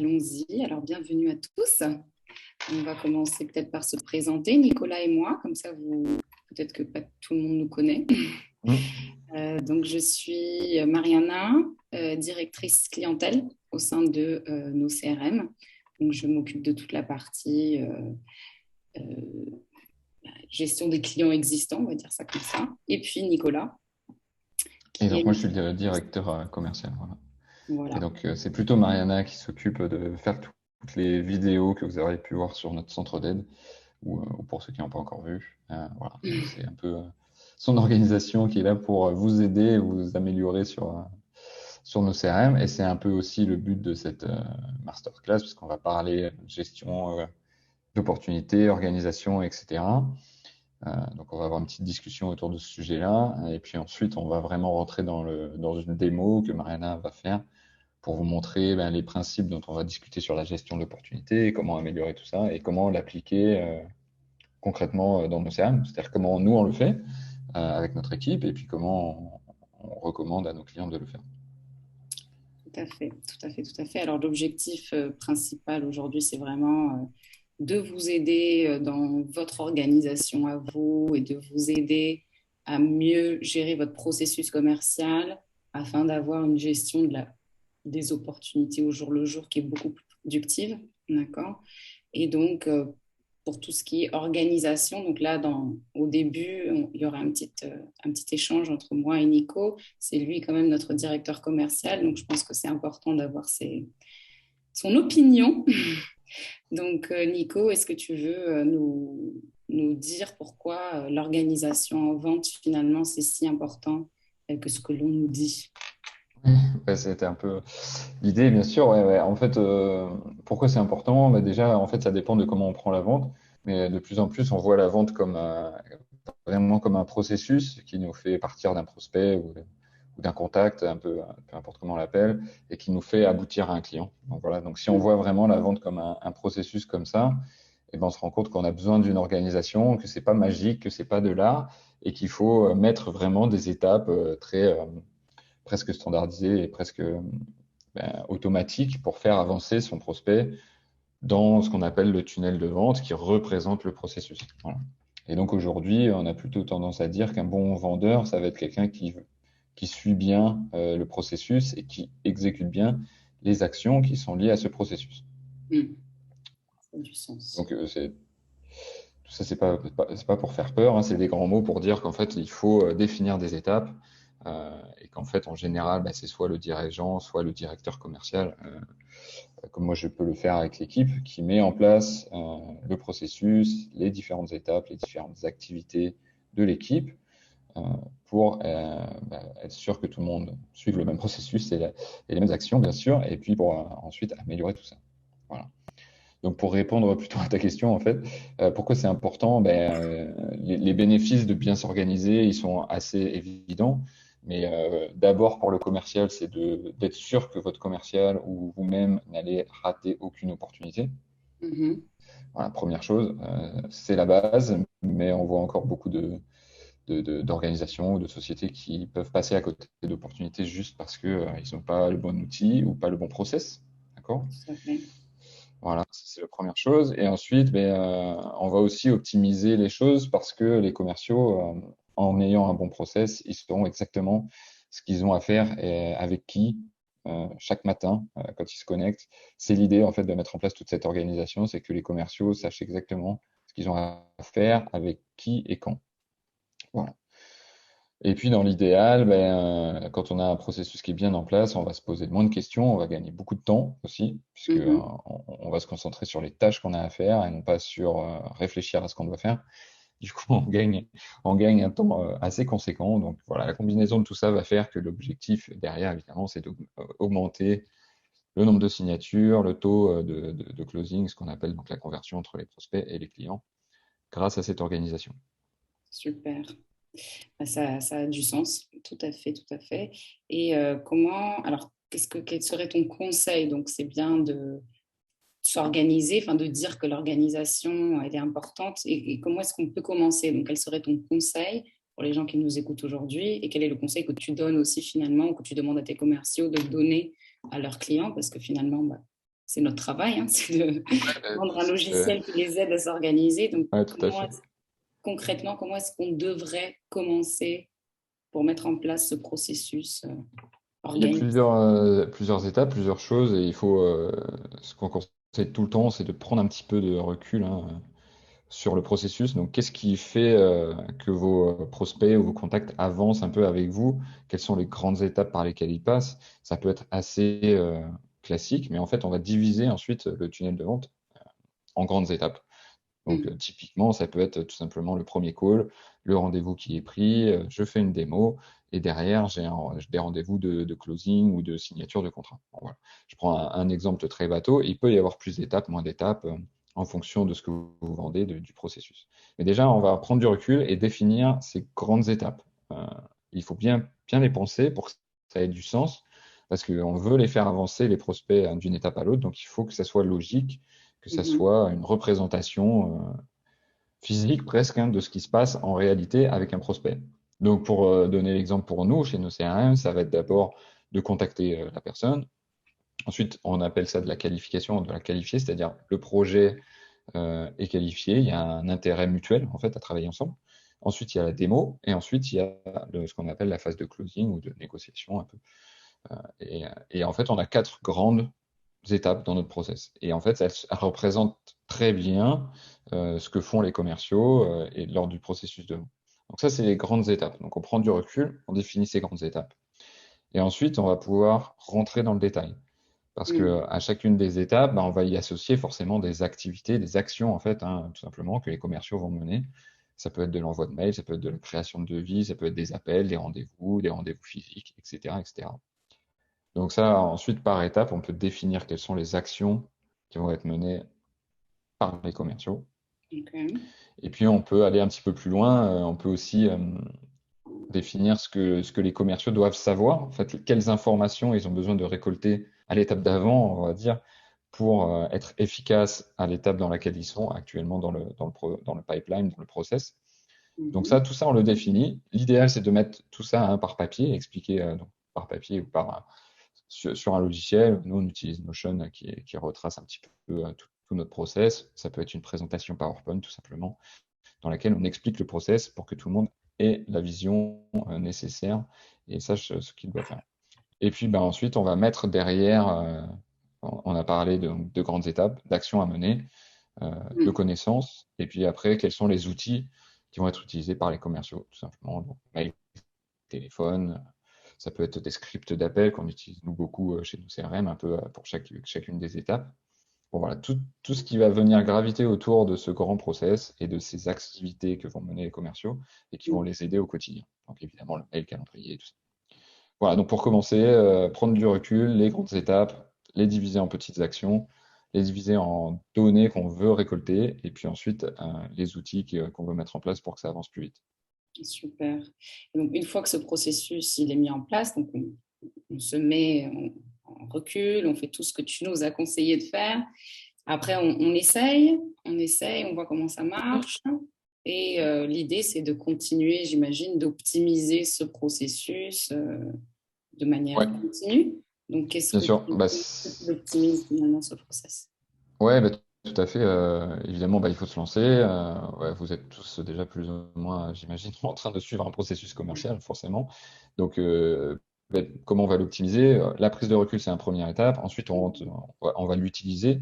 allons-y. Alors, bienvenue à tous. On va commencer peut-être par se présenter, Nicolas et moi, comme ça, peut-être que pas tout le monde nous connaît. Mm. Donc, je suis Mariana, directrice clientèle au sein de nos CRM. Donc, je m'occupe de toute la partie euh, gestion des clients existants, on va dire ça comme ça. Et puis, Nicolas, Et qui est... donc moi je suis le directeur commercial. Voilà. Et Voilà. donc c'est plutôt Mariana qui s'occupe de faire toutes les vidéos que vous aurez pu voir sur notre centre d'aide, ou pour ceux qui n'ont pas encore vu. Voilà. Donc c'est un peu son organisation qui est là pour vous aider, vous améliorer sur nos CRM. Et c'est un peu aussi le but de cette masterclass, puisqu'on va parler gestion d'opportunités, organisation, etc. Donc on va avoir une petite discussion autour de ce sujet-là, et puis ensuite on va vraiment rentrer dans une démo que Mariana va faire pour vous montrer les principes dont on va discuter sur la gestion d'opportunités, comment améliorer tout ça et comment l'appliquer concrètement dans nos CRM, c'est-à-dire comment nous on le fait avec notre équipe et puis comment on recommande à nos clients de le faire. Tout à fait, tout à fait, tout à fait. Alors, l'objectif principal aujourd'hui, c'est vraiment de vous aider dans votre organisation à vous et de vous aider à mieux gérer votre processus commercial afin d'avoir une gestion des opportunités au jour le jour qui est beaucoup plus productive. D'accord? Et donc, pour tout ce qui est organisation, donc là, au début, il y aura un petit échange entre moi et Nico. C'est lui quand même notre directeur commercial, donc je pense que c'est important d'avoir son opinion. Donc, Nico, est-ce que tu veux nous dire pourquoi l'organisation en vente, finalement, c'est si important que ce que l'on nous dit? Ouais, c'était un peu l'idée, bien sûr. Ouais, ouais. En fait, pourquoi c'est important? Bah, déjà, en fait, ça dépend de comment on prend la vente. Mais de plus en plus, on voit la vente comme vraiment comme un processus qui nous fait partir d'un prospect ou d'un contact, un peu importe comment on l'appelle, et qui nous fait aboutir à un client. Donc voilà. Donc si on voit vraiment la vente comme un processus comme ça, et ben on se rend compte qu'on a besoin d'une organisation, que c'est pas magique, que c'est pas de l'art, et qu'il faut mettre vraiment des étapes très presque standardisées et presque automatiques pour faire avancer son prospect dans ce qu'on appelle le tunnel de vente qui représente le processus. Voilà. Et donc aujourd'hui, on a plutôt tendance à dire qu'un bon vendeur, ça va être quelqu'un qui suit bien le processus et qui exécute bien les actions qui sont liées à ce processus. Ça a du sens. Donc tout ça, c'est pas pour faire peur, hein, c'est des grands mots pour dire qu'en fait, il faut définir des étapes et qu'en fait, en général, c'est soit le dirigeant, soit le directeur commercial comme moi je peux le faire avec l'équipe, qui met en place le processus, les différentes étapes, les différentes activités de l'équipe euh, pour être sûr que tout le monde suive le même processus et les mêmes actions, bien sûr, et puis pour ensuite améliorer tout ça. Voilà. Donc pour répondre plutôt à ta question, en fait, pourquoi c'est important? Les bénéfices de bien s'organiser, ils sont assez évidents. Mais d'abord pour le commercial, c'est d'être sûr que votre commercial ou vous-même n'allez rater aucune opportunité. Mhm. Voilà, première chose, c'est la base, mais on voit encore beaucoup d'organisations ou de sociétés qui peuvent passer à côté d'opportunités juste parce que ils n'ont pas le bon outil ou pas le bon process. D'accord? Tout à fait. Voilà, ça, c'est la première chose. Et ensuite, on va aussi optimiser les choses parce que les commerciaux, en ayant un bon process, ils sauront exactement ce qu'ils ont à faire et avec qui chaque matin quand ils se connectent. C'est l'idée en fait de mettre en place toute cette organisation, c'est que les commerciaux sachent exactement ce qu'ils ont à faire, avec qui et quand. Voilà. Et puis dans l'idéal, quand on a un processus qui est bien en place, on va se poser moins de questions, on va gagner beaucoup de temps aussi, puisque Mhm. on va se concentrer sur les tâches qu'on a à faire et non pas sur réfléchir à ce qu'on doit faire. Du coup, on gagne un temps assez conséquent. Donc voilà, la combinaison de tout ça va faire que l'objectif derrière, évidemment, c'est d'augmenter le nombre de signatures, le taux de closing, ce qu'on appelle donc la conversion entre les prospects et les clients, grâce à cette organisation. Super. Ah, ça a du sens, tout à fait, tout à fait. Et alors, quel serait ton conseil? Donc, c'est bien de s'organiser, enfin de dire que l'organisation, elle est importante. Et comment est-ce qu'on peut commencer? Donc, quel serait ton conseil pour les gens qui nous écoutent aujourd'hui? Et quel est le conseil que tu donnes aussi finalement, ou que tu demandes à tes commerciaux de donner à leurs clients? Parce que finalement, c'est notre travail, hein, c'est de vendre un C'est- logiciel qui les aide à s'organiser. Donc, ouais, tout à fait. concrètement, comment est-ce qu'on devrait commencer pour mettre en place ce processus Il y a organisé? plusieurs étapes, plusieurs choses, et il faut, ce qu'on conseille tout le temps, c'est de prendre un petit peu de recul, hein, sur le processus. Donc, qu'est-ce qui fait que vos prospects ou vos contacts avancent un peu avec vous? Quelles sont les grandes étapes par lesquelles ils passent? Ça peut être assez classique, mais en fait, on va diviser ensuite le tunnel de vente en grandes étapes. Donc, Mm. typiquement, ça peut être tout simplement le premier call, le rendez-vous qui est pris, je fais une démo, et derrière, j'ai des rendez-vous de closing ou de signature de contrat. Bon, voilà. Je prends un exemple très bateau. Il peut y avoir plus d'étapes, moins d'étapes, en fonction de ce que vous vendez, du processus. Mais déjà, on va prendre du recul et définir ces grandes étapes. Euh, il faut bien les penser pour que ça ait du sens, parce qu'on veut les faire avancer, les prospects, d'une étape à l'autre. Donc, il faut que ça soit logique, que ça Mhm. soit une représentation physique presque, hein, de ce qui se passe en réalité avec un prospect. Donc pour donner l'exemple pour nous, chez nos CRM, ça va être d'abord de contacter la personne. Ensuite, on appelle ça de la qualification, de la qualifier, c'est-à-dire le projet est qualifié, il y a un intérêt mutuel en fait à travailler ensemble. Ensuite, il y a la démo et ensuite il y a ce qu'on appelle la phase de closing ou de négociation un peu. Et en fait, on a quatre grandes étapes dans notre process. Et en fait, elles représentent très bien ce que font les commerciaux et lors du processus de vente. Donc ça, c'est les grandes étapes. Donc on prend du recul, on définit ces grandes étapes. Et ensuite, on va pouvoir rentrer dans le détail. Parce que Mm. à chacune des étapes, bah, on va y associer forcément des activités, des actions, en fait, hein, tout simplement, que les commerciaux vont mener. Ça peut être de l'envoi de mail, ça peut être de la création de devis, ça peut être des appels, des rendez-vous physiques, etc., etc. Donc ça, ensuite, par étape, on peut définir quelles sont les actions qui vont être menées par les commerciaux. Ok. Et puis, on peut aller un petit peu plus loin. On peut aussi définir ce que les commerciaux doivent savoir, en fait, quelles informations ils ont besoin de récolter à l'étape d'avant, on va dire, pour être efficaces à l'étape dans laquelle ils sont actuellement dans le pipeline, dans le process. Donc Mhm. ça, tout ça, on le définit. L'idéal, c'est de mettre tout ça, hein, par papier, expliquer donc, par papier ou sur un logiciel. Nous, on utilise Notion qui retrace un petit peu tout notre process. Ça peut être une présentation PowerPoint, tout simplement, dans laquelle on explique le process pour que tout le monde ait la vision nécessaire et sache ce qu'il doit faire. Et puis, ben, ensuite, on va mettre derrière, on a parlé de grandes étapes, d'actions à mener, de Mm. connaissances, et puis après, quels sont les outils qui vont être utilisés par les commerciaux, tout simplement. Donc, mail, téléphone, ça peut être des scripts d'appel qu'on utilise nous beaucoup chez nos CRM, un peu pour chacune des étapes. Bon, voilà, tout ce qui va venir graviter autour de ce grand process et de ces activités que vont mener les commerciaux et qui vont Mm. les aider au quotidien. Donc évidemment, le mail, calendrier, tout ça. Voilà, donc pour commencer, prendre du recul, les grandes étapes, les diviser en petites actions, les diviser en données qu'on veut récolter, et puis ensuite les outils qu'on veut mettre en place pour que ça avance plus vite. Super. Et donc, une fois que ce processus il est mis en place, donc on se met en recul, on fait tout ce que tu nous as conseillé de faire. Après, on essaye, on voit comment ça marche. Et l'idée, c'est de continuer, j'imagine, d'optimiser ce processus de manière Ouais, continue. Donc, bien sûr. Bah, comment tu optimises finalement ce process? ouais, bah, tout à fait. Évidemment, bah, il faut se lancer. Ouais, vous êtes tous déjà plus ou moins, j'imagine, en train de suivre un processus commercial, forcément. Donc, bah, comment on va l'optimiser? La prise de recul, c'est une première étape. Ensuite, on va l'utiliser.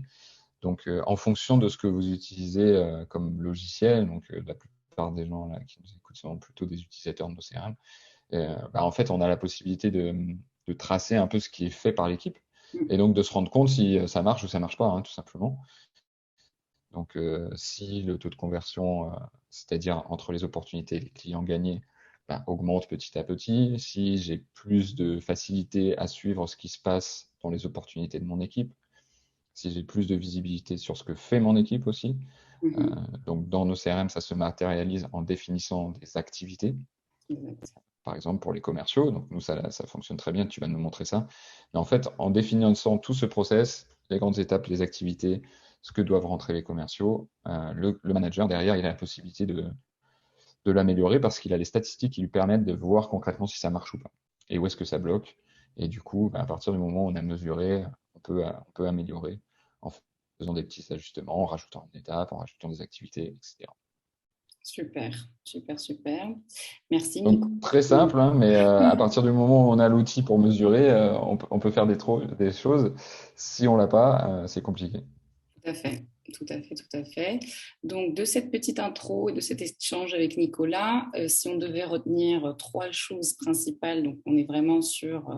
Donc, en fonction de ce que vous utilisez comme logiciel, donc la plupart des gens là, qui nous écoutent sont plutôt des utilisateurs de nos CRM, bah, en fait, on a la possibilité de tracer un peu ce qui est fait par l'équipe et donc de se rendre compte si ça marche ou ça marche pas, hein, tout simplement. Donc, si le taux de conversion, c'est-à-dire entre les opportunités et les clients gagnés, bah, augmente petit à petit, si j'ai plus de facilité à suivre ce qui se passe dans les opportunités de mon équipe, si j'ai plus de visibilité sur ce que fait mon équipe aussi. Euh, Mhm. donc, dans nos CRM, ça se matérialise en définissant des activités, Exact. par exemple pour les commerciaux. Donc, nous, ça fonctionne très bien, tu vas nous montrer ça. Mais en fait, en définissant tout ce process, les grandes étapes, les activités, ce que doivent rentrer les commerciaux, le manager, derrière, il a la possibilité de l'améliorer parce qu'il a les statistiques qui lui permettent de voir concrètement si ça marche ou pas et où est-ce que ça bloque. Et du coup, bah, à partir du moment où on a mesuré, on peut améliorer en faisant des petits ajustements, en rajoutant une étape, en rajoutant des activités, etc. Super, super, super. Merci, Donc, Nico. très simple, hein, mais à partir du moment où on a l'outil pour mesurer, on peut faire des choses. Si on l'a pas, c'est compliqué. Tout à fait, tout à fait, tout à fait. Donc, de cette petite intro et de cet échange avec Nicolas, si on devait retenir trois choses principales, donc on est vraiment sur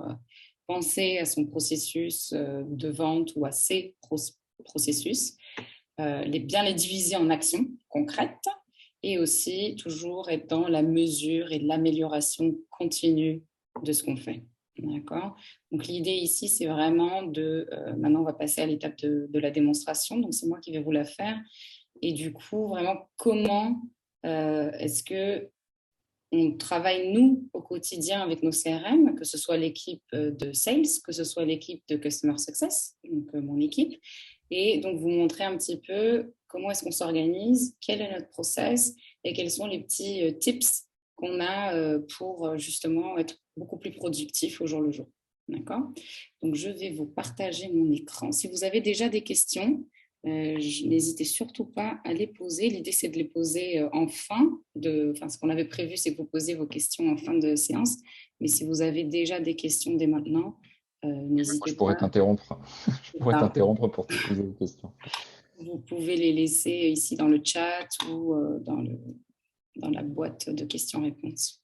penser à son processus de vente ou à ses processus, bien les diviser en actions concrètes et aussi toujours être dans la mesure et l'amélioration continue de ce qu'on fait. D'accord. Donc l'idée ici, c'est vraiment maintenant on va passer à l'étape de la démonstration. Donc c'est moi qui vais vous la faire. Et du coup, vraiment, comment est-ce que on travaille, nous, au quotidien avec nos CRM, que ce soit l'équipe de sales, que ce soit l'équipe de customer success, donc mon équipe, et donc vous montrer un petit peu comment est-ce qu'on s'organise, quel est notre process et quels sont les petits tips qu'on a pour justement être beaucoup plus productif au jour le jour. D'accord? Donc je vais vous partager mon écran. Si vous avez déjà des questions, n'hésitez surtout pas à les poser. L'idée, c'est de les poser ce qu'on avait prévu, c'est que vous posiez vos questions en fin de séance. Mais si vous avez déjà des questions dès maintenant, Je n'hésitez pourrais pas. t'interrompre. Je pourrais t'interrompre pour te poser des questions. Vous pouvez les laisser ici dans le chat ou dans la boîte de questions-réponses.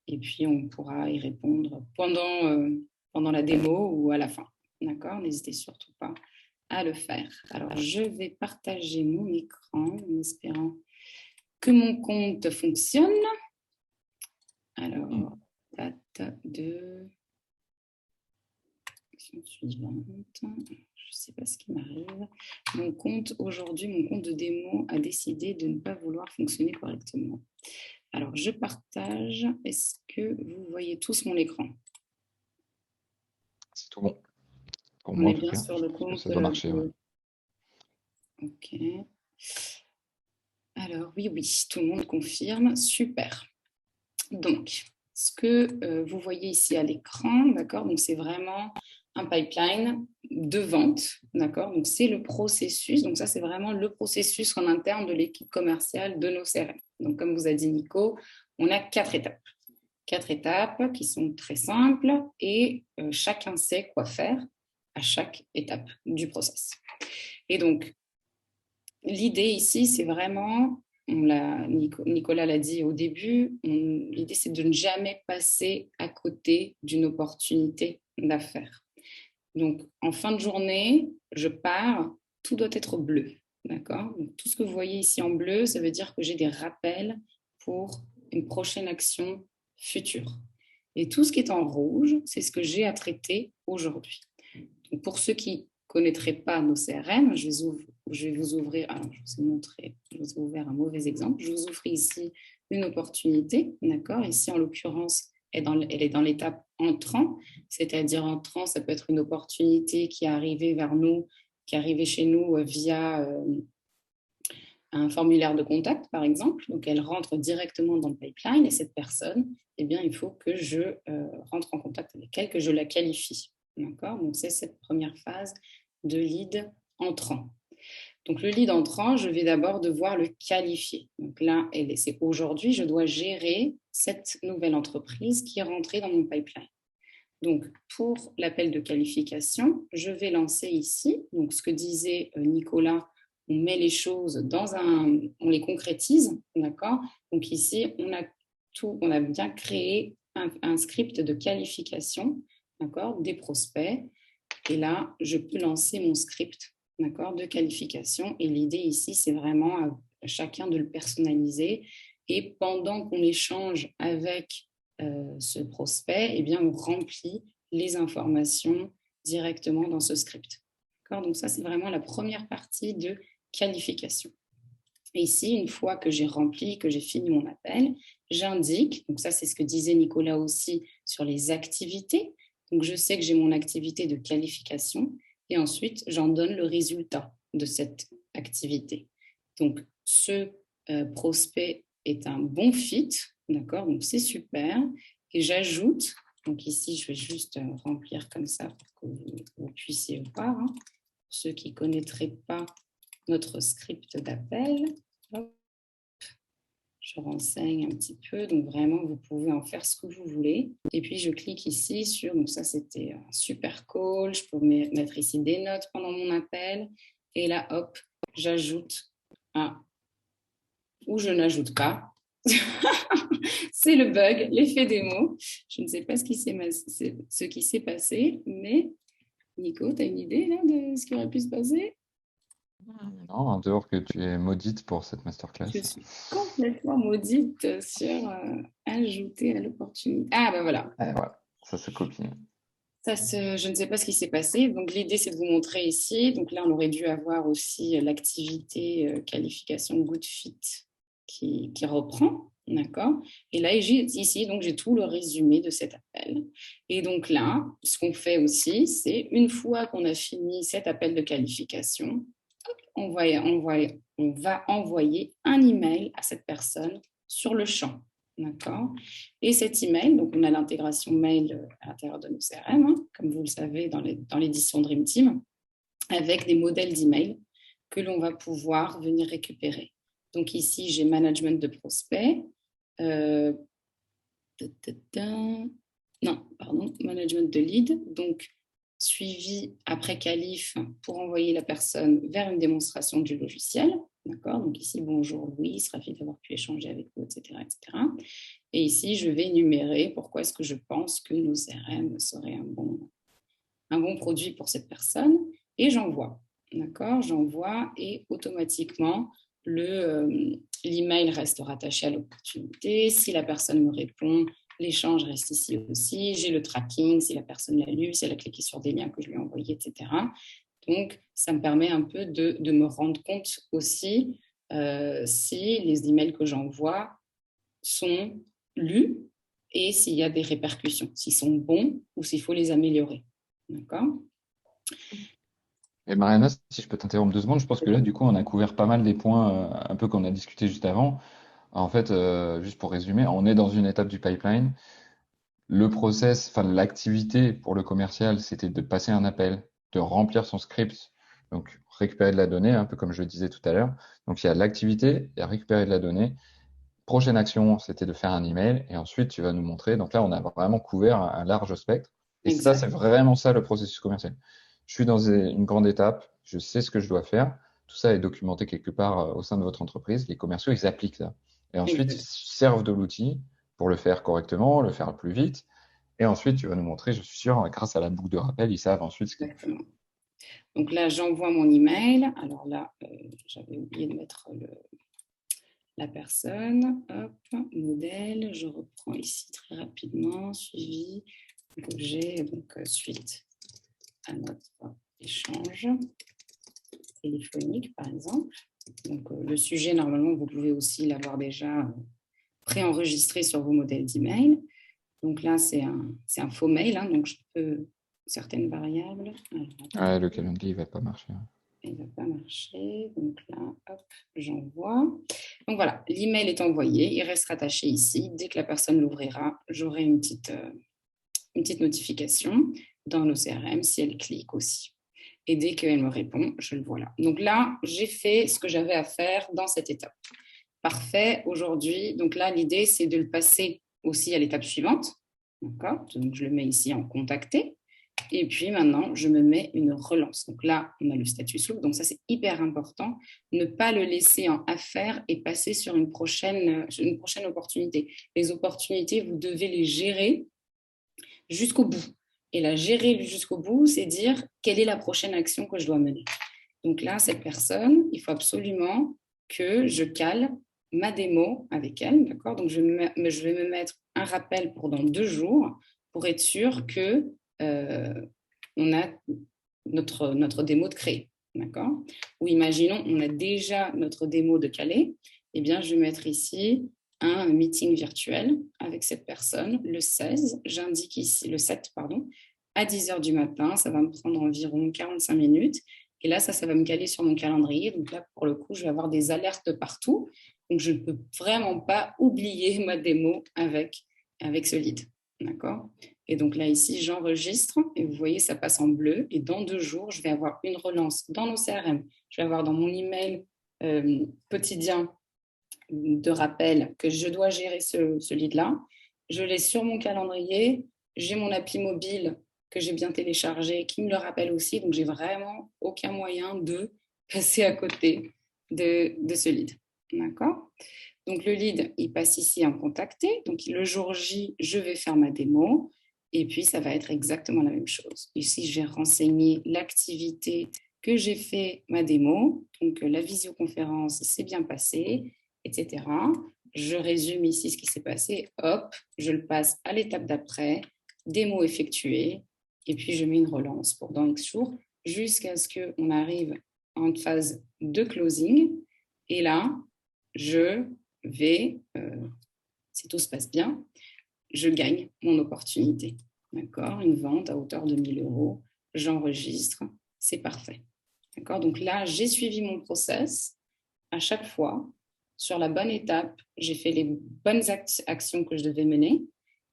Et puis, on pourra y répondre pendant la démo ou à la fin. D'accord? N'hésitez surtout pas à le faire. Alors, je vais partager mon écran en espérant que mon compte fonctionne. Alors, date de suivante. Je ne sais pas ce qui m'arrive. Mon compte de démo a décidé de ne pas vouloir fonctionner correctement. Alors, je partage. Est-ce que vous voyez tous mon écran? C'est tout bon. Pour On moi, en est tout bien cas, sur le je pense que compte ça doit marcher. Ouais. Ok. Alors, oui, tout le monde confirme. Super. Donc, ce que vous voyez ici à l'écran, d'accord, donc c'est vraiment un pipeline de vente, d'accord, donc c'est le processus, donc ça c'est vraiment le processus en interne de l'équipe commerciale de nos CRM. Donc, comme vous a dit Nico, on a 4 étapes. 4 étapes qui sont très simples et chacun sait quoi faire à chaque étape du process. Et donc, l'idée ici, c'est vraiment, Nicolas l'a dit au début, l'idée c'est de ne jamais passer à côté d'une opportunité d'affaires. Donc, en fin de journée, je pars, tout doit être bleu. D'accord? Donc, tout ce que vous voyez ici en bleu, ça veut dire que j'ai des rappels pour une prochaine action future. Et tout ce qui est en rouge, c'est ce que j'ai à traiter aujourd'hui. Donc, pour ceux qui ne connaîtraient pas nos CRM, je vais vous ouvrir, alors je vous ai montré, je vous ai ouvert un mauvais exemple, je vous offre ici une opportunité, d'accord? Ici, en l'occurrence, elle est dans l'étape entrant, c'est-à-dire entrant, ça peut être une opportunité qui est arrivée vers nous, qui est arrivée chez nous via un formulaire de contact, par exemple. Donc, elle rentre directement dans le pipeline et cette personne, eh bien, il faut que je rentre en contact avec elle, que je la qualifie. D'accord? Donc, c'est cette première phase de lead entrant. Donc, le lead entrant, je vais d'abord devoir le qualifier. Donc là, c'est aujourd'hui, je dois gérer cette nouvelle entreprise qui est rentrée dans mon pipeline. Donc, pour l'appel de qualification, je vais lancer ici, donc ce que disait Nicolas, on met les choses on les concrétise, d'accord? Donc ici, on a bien créé un script de qualification, d'accord, des prospects. Et là, je peux lancer mon script, d'accord, de qualification. Et l'idée ici, c'est vraiment à chacun de le personnaliser. Et pendant qu'on échange avec ce prospect, eh bien, on remplit les informations directement dans ce script. D'accord? Donc ça, c'est vraiment la première partie de qualification. Et ici, une fois que j'ai rempli, que j'ai fini mon appel, j'indique, donc ça c'est ce que disait Nicolas aussi sur les activités, donc je sais que j'ai mon activité de qualification et ensuite j'en donne le résultat de cette activité. Donc ce prospect est un bon fit, d'accord, donc c'est super, et j'ajoute, donc ici je vais juste remplir comme ça pour que vous puissiez voir, hein. ceux qui ne connaîtraient pas notre script d'appel. Hop, je renseigne un petit peu. Donc, vraiment, vous pouvez en faire ce que vous voulez. Et puis, je clique ici sur... Donc, ça, c'était un super call. Je peux mettre ici des notes pendant mon appel. Et là, hop, j'ajoute un... Ou je n'ajoute pas. C'est le bug, l'effet démo. Je ne sais pas ce qui s'est passé, mais Nico, tu as une idée là, de ce qui aurait pu se passer? Non, en dehors que tu es maudite pour cette Je masterclass. suis complètement maudite sur ajouter à l'opportunité. Ah ben voilà, Et voilà, ça se copie. je ne sais pas ce qui s'est passé. Donc l'idée c'est de vous montrer ici. Donc là on aurait dû avoir aussi l'activité qualification Good Fit qui reprend. D'accord. Et là, ici, donc j'ai tout le résumé de cet appel. Et donc là, ce qu'on fait aussi, c'est une fois qu'on a fini cet appel de qualification, on va envoyer un email à cette personne sur le champ. D'accord. Et cet email, donc on a l'intégration mail à l'intérieur de nos CRM, hein, comme vous le savez dans l'édition Dream Team, avec des modèles d'email que l'on va pouvoir venir récupérer. Donc ici, j'ai management de prospects. Management de lead. Donc, suivi après qualif pour envoyer la personne vers une démonstration du logiciel. D'accord. Donc ici, bonjour Louis, ravi d'avoir pu échanger avec vous, etc., etc. Et ici, je vais énumérer pourquoi est-ce que je pense que nos CRM seraient un bon produit pour cette personne. Et j'envoie. D'accord. J'envoie et automatiquement, l'email reste rattaché à l'opportunité. Si la personne me répond, l'échange reste ici aussi. J'ai le tracking, si la personne l'a lu, si elle a cliqué sur des liens que je lui ai envoyés, etc. Donc, ça me permet un peu de me rendre compte aussi si les emails que j'envoie sont lus et s'il y a des répercussions, s'ils sont bons ou s'il faut les améliorer. D'accord? Et Mariana, si je peux t'interrompre 2 secondes, je pense que là, du coup, on a couvert pas mal des points un peu qu'on a discuté juste avant. En fait, juste pour résumer, on est dans une étape du pipeline. Le process, enfin l'activité pour le commercial, c'était de passer un appel, de remplir son script, donc récupérer de la donnée, un peu comme je le disais tout à l'heure. Donc il y a l'activité, il y a récupérer de la donnée. Prochaine action, c'était de faire un email, et ensuite tu vas nous montrer. Donc là, on a vraiment couvert un large spectre. Et ça, c'est Exact. vraiment ça le processus commercial. Je suis dans une grande étape, je sais ce que je dois faire. Tout ça est documenté quelque part au sein de votre entreprise. Les commerciaux, ils appliquent ça. Et ensuite, ils Exact. servent de l'outil pour le faire correctement, le faire plus vite. Et ensuite, tu vas nous montrer, je suis sûr, grâce à la boucle de rappel, ils savent ensuite ce qu'ils doivent faire. Exactement. Donc là, j'envoie mon email. Alors là, j'avais oublié de mettre la personne. Hop, modèle. Je reprends ici très rapidement. Suivi. Objet. Donc, suite à notre échange téléphonique, par exemple. Donc, le sujet, normalement, vous pouvez aussi l'avoir déjà préenregistré sur vos modèles d'email. Donc là, c'est un faux mail. Hein, donc, je peux certaines variables. Alors, Ouais, le calendrier, il va pas marcher. il ne va pas marcher. Donc là, hop, j'envoie. Donc voilà, l'email est envoyé. Il reste rattaché ici. Dès que la personne l'ouvrira, j'aurai une petite notification dans nos CRM si elle clique aussi. Et dès qu'elle me répond, je le vois là. Donc là, j'ai fait ce que j'avais à faire dans cette étape. Parfait. Aujourd'hui, donc là, l'idée, c'est de le passer aussi à l'étape suivante. D'accord. Donc, je le mets ici en contacté. Et puis maintenant, je me mets une relance. Donc là, on a le statut souple. Donc ça, c'est hyper important. Ne pas le laisser en affaire et passer sur une prochaine opportunité. Les opportunités, vous devez les gérer jusqu'au bout. Et la gérer jusqu'au bout, c'est dire quelle est la prochaine action que je dois mener. Donc là, cette personne, il faut absolument que je cale ma démo avec elle, d'accord? Donc je vais me mettre un rappel pour dans 2 jours pour être sûr que on a notre démo de créer, d'accord? Ou imaginons, on a déjà notre démo de caler, eh bien, je vais mettre ici un meeting virtuel avec cette personne le 16, j'indique ici le 7, pardon, à 10h du matin, ça va me prendre environ 45 minutes. Et là, ça va me caler sur mon calendrier. Donc là, pour le coup, je vais avoir des alertes de partout. Donc, je ne peux vraiment pas oublier ma démo avec ce lead. D'accord? Et donc là, ici, j'enregistre et vous voyez, ça passe en bleu. Et dans 2 jours, je vais avoir une relance dans nos CRM. Je vais avoir dans mon email quotidien de rappel que je dois gérer ce lead-là. Je l'ai sur mon calendrier. J'ai mon appli mobile que j'ai bien téléchargé qui me le rappelle aussi. Donc, j'ai vraiment aucun moyen de passer à côté de ce lead. D'accord ? Donc, le lead, il passe ici en contacté. Donc, le jour J, je vais faire ma démo. Et puis, ça va être exactement la même chose. Ici, je vais renseigner l'activité que j'ai fait ma démo. Donc, la visioconférence s'est bien passée, etc. Je résume ici ce qui s'est passé. Hop, je le passe à l'étape d'après. Démo effectuée. Et puis, je mets une relance pour dans X jours jusqu'à ce qu'on arrive en phase de closing. Et là, je vais, si tout se passe bien, je gagne mon opportunité. D'accord ? Une vente à hauteur de 1 000 euros. J'enregistre. C'est parfait. D'accord ? Donc là, j'ai suivi mon process. À chaque fois, sur la bonne étape, j'ai fait les bonnes actions que je devais mener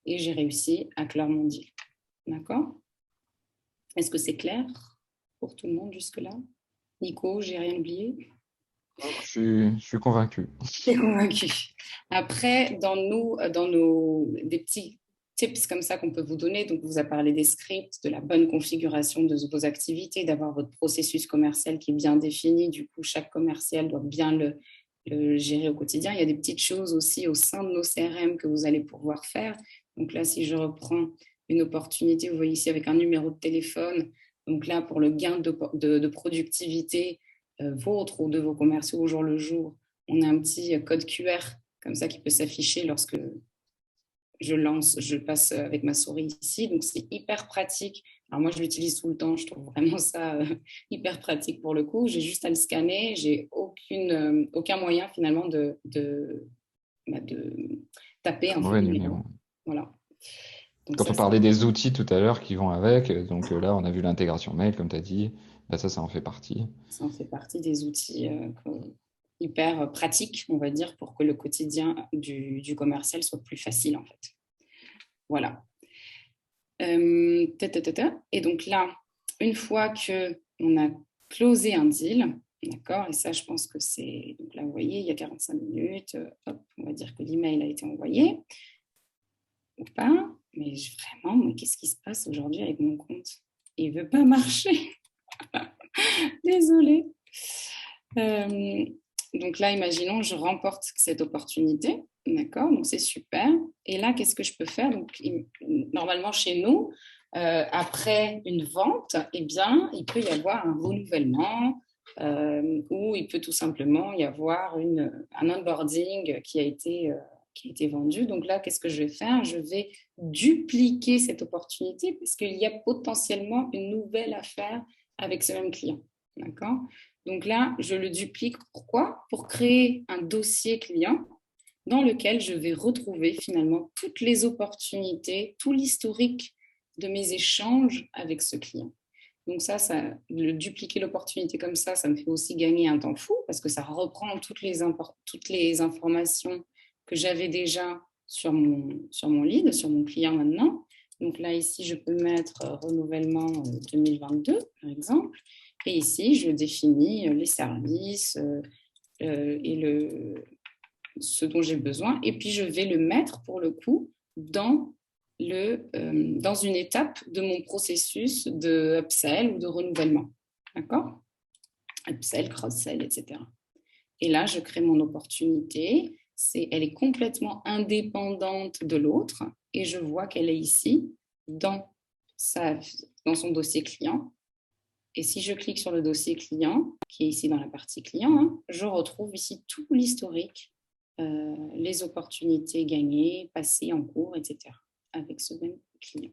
et j'ai réussi à clore mon deal. D'accord ? Est-ce que c'est clair pour tout le monde jusque-là ? Nico, j'ai rien oublié ? Je suis convaincu. T'es convaincu. Après, dans nos des petits tips comme ça qu'on peut vous donner, donc on vous a parlé des scripts, de la bonne configuration de vos activités, d'avoir votre processus commercial qui est bien défini. Du coup, chaque commercial doit bien le gérer au quotidien. Il y a des petites choses aussi au sein de nos CRM que vous allez pouvoir faire. Donc là, si je reprends une opportunité, vous voyez ici avec un numéro de téléphone. Donc là, pour le gain de productivité vôtre ou de vos commerciaux au jour le jour, on a un petit code QR comme ça qui peut s'afficher lorsque je passe avec ma souris ici. Donc, c'est hyper pratique. Alors, moi, je l'utilise tout le temps. Je trouve vraiment ça hyper pratique pour le coup. J'ai juste à le scanner. J'ai aucun moyen finalement de taper un faux Mauvais numéro. numéro. Voilà. Donc, Quand ça, on parlait des outils tout à l'heure qui vont avec, donc là, on a vu l'intégration mail, comme tu as dit. Bah, ça en fait partie. ça en fait partie des outils hyper pratiques, on va dire, pour que le quotidien du commercial soit plus facile en fait. Voilà. Et donc là, une fois qu'on a closé un deal, d'accord, et ça, je pense que c'est... Donc là, vous voyez, il y a 45 minutes, hop, on va dire que l'email a été envoyé, ou pas, mais vraiment, qu'est-ce qui se passe aujourd'hui avec mon compte ? Il ne veut pas marcher. Désolée. Donc là, imaginons, je remporte cette opportunité, d'accord, donc c'est super. Et là, qu'est-ce que je peux faire ? Donc, normalement, chez nous, après une vente, eh bien, il peut y avoir un renouvellement ou il peut tout simplement y avoir un onboarding qui a été vendu. Donc là, qu'est-ce que je vais faire ? Je vais dupliquer cette opportunité parce qu'il y a potentiellement une nouvelle affaire avec ce même client, d'accord ? Donc là, je le duplique. Pourquoi ? Pour créer un dossier client dans lequel je vais retrouver finalement toutes les opportunités, tout l'historique de mes échanges avec ce client. Donc ça dupliquer l'opportunité comme ça me fait aussi gagner un temps fou parce que ça reprend toutes les informations que j'avais déjà sur mon lead, sur mon client maintenant. Donc là, ici, je peux mettre renouvellement 2022, par exemple. Et ici, je définis les services et ce dont j'ai besoin. Et puis, je vais le mettre, pour le coup, dans une étape de mon processus de upsell ou de renouvellement. D'accord ? Upsell, cross-sell, etc. Et là, je crée mon opportunité. Elle est complètement indépendante de l'autre et je vois qu'elle est ici dans son dossier client. Et si je clique sur le dossier client, qui est ici dans la partie client, je retrouve ici tout l'historique, les opportunités gagnées, passées, en cours, etc. avec ce même client.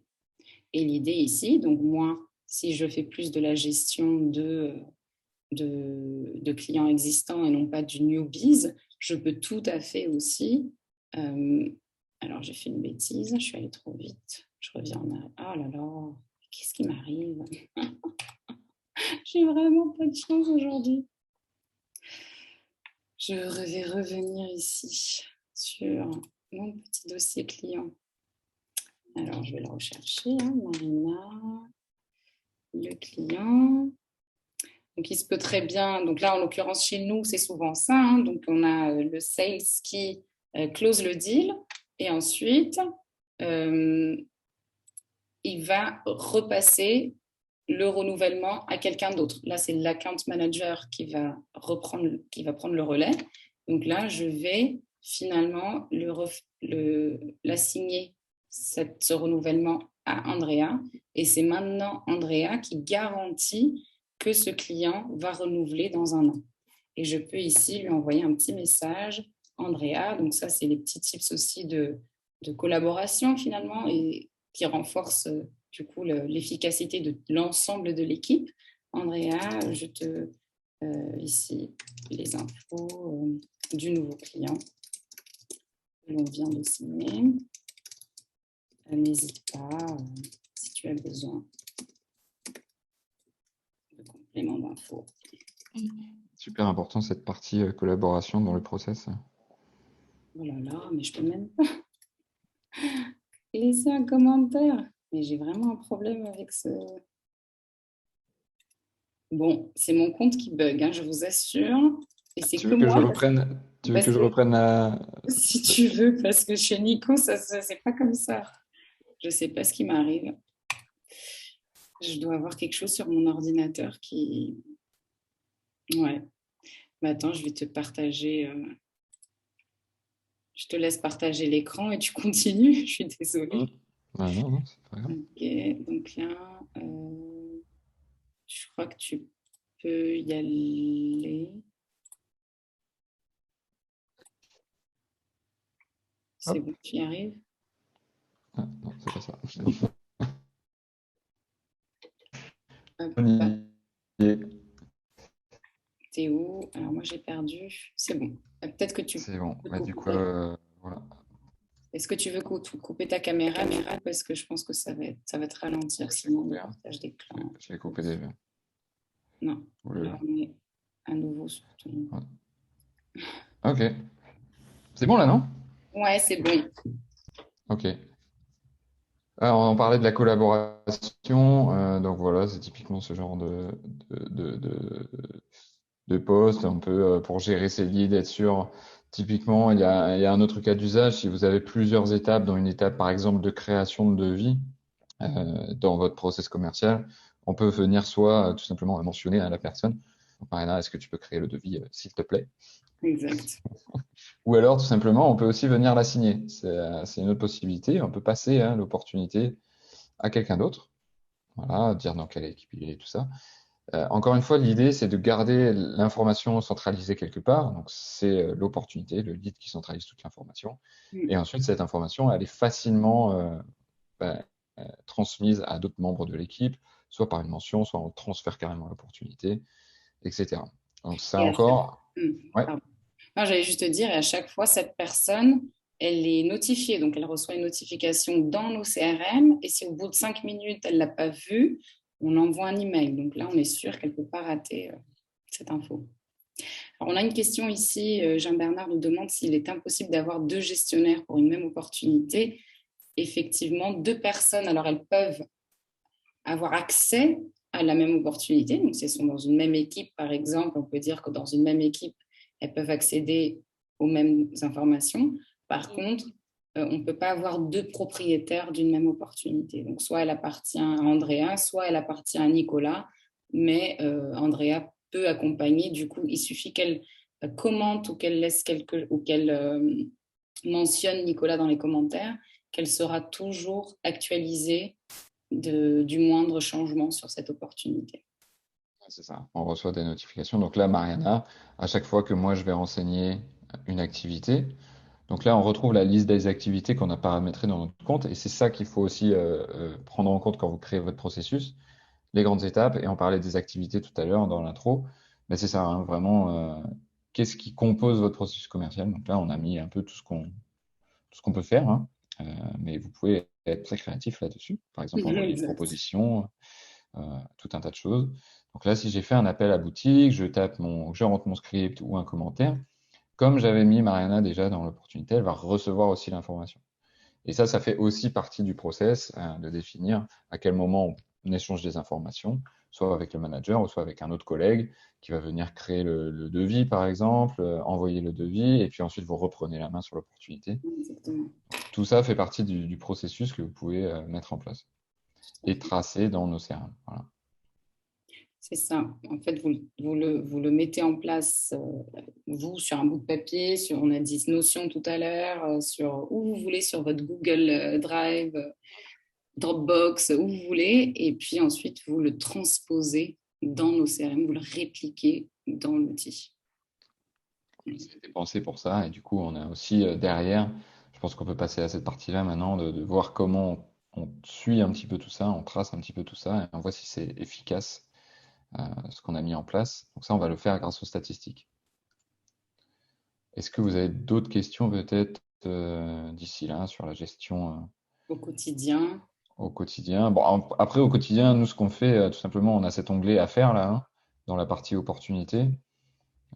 Et l'idée ici, donc moi, si je fais plus de la gestion de clients existants et non pas du newbies, je peux tout à fait aussi... alors, j'ai fait une bêtise, je suis allée trop vite. Je reviens en arrière. Oh là là, qu'est-ce qui m'arrive ? J'ai vraiment pas de chance aujourd'hui. Je vais revenir ici sur mon petit dossier client. Alors, je vais le rechercher, hein, Marina, le client. Donc, il se peut très bien, donc là, en l'occurrence, chez nous, c'est souvent ça. Hein, donc, on a le sales qui close le deal et ensuite, euh, il va repasser le renouvellement à quelqu'un d'autre. Là, c'est l'account manager qui va prendre le relais. Donc là, je vais finalement l'assigner ce renouvellement à Andrea. Et c'est maintenant Andrea qui garantit que ce client va renouveler dans un an. Et je peux ici lui envoyer un petit message, Andrea. Donc ça, c'est les petits tips aussi de collaboration finalement et qui renforcent du coup l'efficacité de l'ensemble de l'équipe. Andrea, je te ici les infos du nouveau client que l'on vient de signer. N'hésite pas si tu as besoin de compléments d'infos. Super important cette partie collaboration dans le process. Oh là là, mais je peux même pas laisser un commentaire. Mais j'ai vraiment un problème avec ce. Bon, c'est mon compte qui bug, hein, je vous assure. Et c'est Tu que veux que je moi, reprenne, tu veux parce que je que reprenne la... si tu veux, parce que chez Nico, ça c'est pas comme ça. Je sais pas ce qui m'arrive. Je dois avoir quelque chose sur mon ordinateur qui. Ouais. Mais attends, je vais te partager. Je te laisse partager l'écran et tu continues. Je suis Mm. désolée. Ah non, non, c'est pas grave. Ok, donc là, je crois que tu peux y aller. C'est Hop. bon, tu y arrives? Ah, non, c'est pas ça. Hop, On y est. t'es où? Alors moi j'ai perdu. C'est bon. Peut-être que tu C'est bon. peux Bah, du coup, couper. voilà. Est-ce que tu veux couper ta caméra? Parce que je pense que ça va te ralentir Je l'ai sinon le coupé, hein. partage d'écran. Je l'ai coupé déjà. Non, Oulala. là on est à nouveau sur ton. Ouais. Ok. C'est bon là, non? Ouais, c'est bon. Ok. Alors, on parlait de la collaboration. Donc voilà, c'est typiquement ce genre de, de, de, de poste. On peut, pour gérer ses leads, être sûr. Typiquement, il y a un autre cas d'usage. Si vous avez plusieurs étapes, dans une étape, par exemple, de création de devis, dans votre process commercial, on peut venir soit tout simplement mentionner à la personne, Marina, est-ce que tu peux créer le devis, s'il te plaît? Exact. Ou alors, tout simplement, on peut aussi venir la signer. C'est une autre possibilité. On peut passer l'opportunité à quelqu'un d'autre. Voilà, dire dans quelle équipe il est, tout ça. Encore une fois, l'idée, c'est de garder l'information centralisée quelque part. Donc, c'est l'opportunité, le lead qui centralise toute l'information. Et Mm. ensuite, cette information, elle est facilement bah, transmise à d'autres membres de l'équipe, soit par une mention, soit on transfère carrément l'opportunité, etc. Donc, ça Et à chaque... encore, ouais, Pardon. Non, j'allais juste te dire, et à chaque fois, cette personne, elle est notifiée. Donc, elle reçoit une notification dans nos CRM. Et si au bout de 5 minutes, elle ne l'a pas vue, on envoie un email. Donc là, on est sûr qu'elle ne peut pas rater cette info. Alors, on a une question ici. Jean-Bernard nous demande s'il est impossible d'avoir deux gestionnaires pour une même opportunité. Effectivement, deux personnes, alors elles peuvent avoir accès à la même opportunité. Donc, si elles sont dans une même équipe, par exemple, on peut dire que dans une même équipe, elles peuvent accéder aux mêmes informations. Par contre, on ne peut pas avoir deux propriétaires d'une même opportunité. Donc, soit elle appartient à Andrea, soit elle appartient à Nicolas, mais Andrea peut accompagner. Du coup, il suffit qu'elle commente ou qu'elle laisse ou qu'elle mentionne Nicolas dans les commentaires, qu'elle sera toujours actualisée du moindre changement sur cette opportunité. c'est ça. On reçoit des notifications. Donc là, Mariana, à chaque fois que moi, je vais renseigner une activité, donc là, on retrouve la liste des activités qu'on a paramétrées dans notre compte. Et c'est ça qu'il faut aussi prendre en compte quand vous créez votre processus, les grandes étapes. Et on parlait des activités tout à l'heure dans l'intro. Mais c'est ça, hein, vraiment, qu'est-ce qui compose votre processus commercial? Donc là, on a mis un peu tout ce qu'on peut faire, hein. Mais vous pouvez être très créatif là-dessus. Par exemple, envoyer une Exact. proposition, tout un tas de choses. Donc là, si j'ai fait un appel à boutique, je rentre mon script ou un commentaire. Comme j'avais mis Mariana déjà dans l'opportunité, elle va recevoir aussi l'information. Et ça fait aussi partie du process de définir à quel moment on échange des informations, soit avec le manager ou soit avec un autre collègue qui va venir créer le devis, par exemple, envoyer le devis, et puis ensuite vous reprenez la main sur l'opportunité. Exactement. Tout ça fait partie du processus que vous pouvez mettre en place et tracer dans nos CRM. Voilà. C'est ça. En fait, vous le mettez en place, vous, sur un bout de papier, on a dit Notion tout à l'heure, sur où vous voulez, sur votre Google Drive, Dropbox, où vous voulez. Et puis ensuite, vous le transposez dans nos CRM, vous le répliquez dans l'outil. C'était pensé pour ça. Et du coup, on a aussi derrière, je pense qu'on peut passer à cette partie-là maintenant, de voir comment on suit un petit peu tout ça, on trace un petit peu tout ça, et on voit si c'est efficace, ce qu'on a mis en place. Donc ça, on va le faire grâce aux statistiques. Est-ce que vous avez d'autres questions peut-être d'ici là sur la gestion Au quotidien. au quotidien? Bon, après, au quotidien, nous, ce qu'on fait, tout simplement, on a cet onglet à faire là, hein, dans la partie opportunité.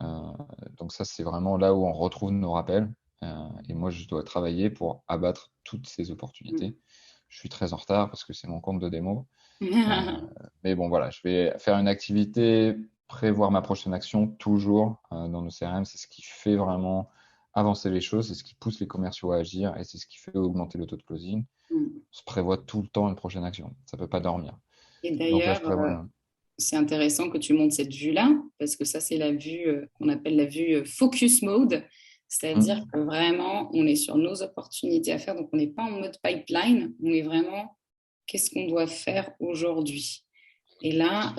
Euh, donc ça, c'est vraiment là où on retrouve nos rappels. Et moi, je dois travailler pour abattre toutes ces opportunités. Je suis très en retard parce que c'est mon compte de démo. Euh, mais bon, voilà, je vais faire une activité, prévoir ma prochaine action toujours dans nos CRM. C'est ce qui fait vraiment avancer les choses, c'est ce qui pousse les commerciaux à agir et c'est ce qui fait augmenter le taux de closing. On se prévoit tout le temps une prochaine action. Ça peut pas dormir. Et Donc là, d'ailleurs, je prévois. c'est intéressant que tu montes cette vue-là, parce que ça, c'est la vue qu'on appelle la vue focus mode, c'est-à-dire Hum, que vraiment, on est sur nos opportunités à faire, donc on n'est pas en mode pipeline, on est vraiment, qu'est-ce qu'on doit faire aujourd'hui? Et là,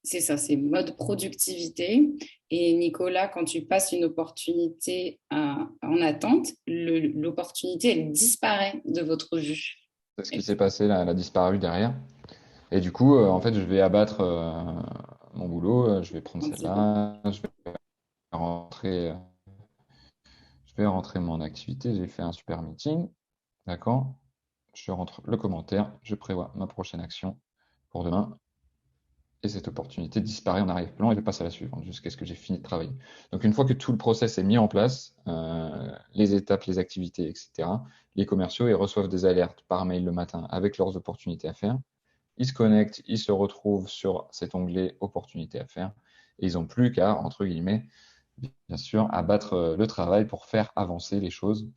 c'est ça, c'est mode productivité. Et Nicolas, quand tu passes une opportunité en attente, l'opportunité, elle disparaît de votre vue. c'est ce qui s'est passé là, elle a disparu derrière. Et du coup, en fait, je vais abattre mon boulot, je vais prendre Un petit peu. celle-là, rentrer, euh, je vais rentrer mon activité. J'ai fait un super meeting, d'accord? Je rentre le commentaire, je prévois ma prochaine action pour demain, et cette opportunité disparaît en arrière-plan et je passe à la suivante jusqu'à ce que j'ai fini de travailler. Donc, une fois que tout le process est mis en place, les étapes, les activités, etc., les commerciaux, ils reçoivent des alertes par mail le matin avec leurs opportunités à faire. Ils se connectent, ils se retrouvent sur cet onglet opportunités à faire et ils n'ont plus qu'à, entre guillemets, bien sûr, abattre le travail pour faire avancer les choses.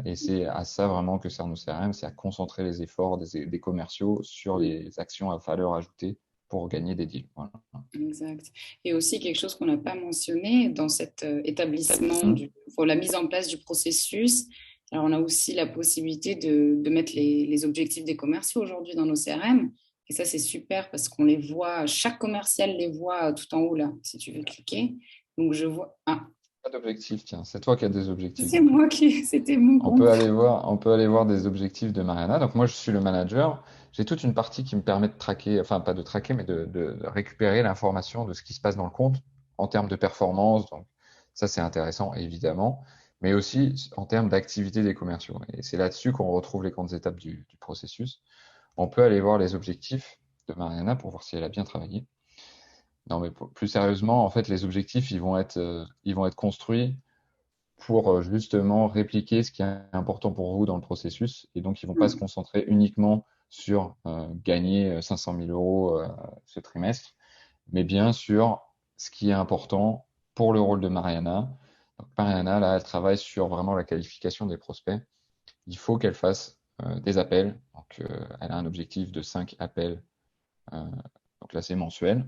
Et c'est à ça vraiment que sert nos CRM, c'est à concentrer les efforts des commerciaux sur les actions à valeur ajoutée pour gagner des deals. Voilà. Exact. Et aussi quelque chose qu'on n'a pas mentionné dans cet établissement Hum, pour la mise en place du processus. Alors, on a aussi la possibilité de mettre les objectifs des commerciaux aujourd'hui dans nos CRM. Et ça, c'est super parce qu'on les voit, chaque commercial les voit tout en haut là, si tu veux cliquer. Donc, je vois. Ah, Pas d'objectif, tiens, c'est toi qui as des objectifs c'est donc. moi qui. C'était mon compte. On peut aller voir des objectifs de Mariana. Donc moi, je suis le manager. J'ai toute une partie qui me permet de traquer, enfin pas de traquer, mais de récupérer l'information de ce qui se passe dans le compte en termes de performance. Donc ça, c'est intéressant, évidemment, mais aussi en termes d'activité des commerciaux. Et c'est là-dessus qu'on retrouve les grandes étapes du processus. On peut aller voir les objectifs de Mariana pour voir si elle a bien travaillé. Non, mais plus sérieusement, en fait, les objectifs, ils vont être construits pour justement répliquer ce qui est important pour vous dans le processus. Et donc, ils ne vont pas se Hmm. concentrer uniquement sur gagner 500 000 euros ce trimestre, mais bien sur ce qui est important pour le rôle de Mariana. Donc, Mariana, là, elle travaille sur vraiment la qualification des prospects. Il faut qu'elle fasse des appels. Donc, elle a un objectif de 5 appels. Euh, donc là, c'est mensuel.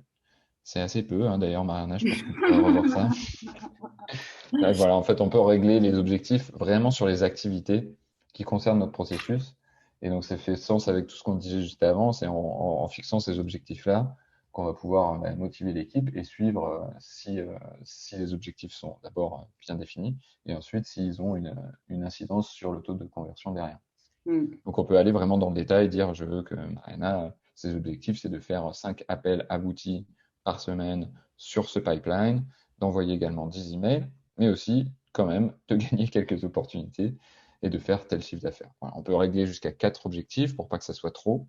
C'est assez peu, hein, d'ailleurs, Mariana, je pense qu'on pourrait revoir ça. Ouais, voilà, en fait, on peut régler les objectifs vraiment sur les activités qui concernent notre processus. Et donc, ça fait sens avec tout ce qu'on disait juste avant. C'est en fixant ces objectifs-là qu'on va pouvoir motiver l'équipe et suivre si les objectifs sont d'abord bien définis et ensuite s'ils ont une incidence sur le taux de conversion derrière. Hmm. Donc, on peut aller vraiment dans le détail et dire, je veux que Mariana, ses objectifs, c'est de faire 5 appels aboutis par semaine sur ce pipeline, d'envoyer également 10 emails, mais aussi, quand même, de gagner quelques opportunités et de faire tel chiffre d'affaires. Voilà, on peut régler jusqu'à 4 objectifs pour pas que ça soit trop,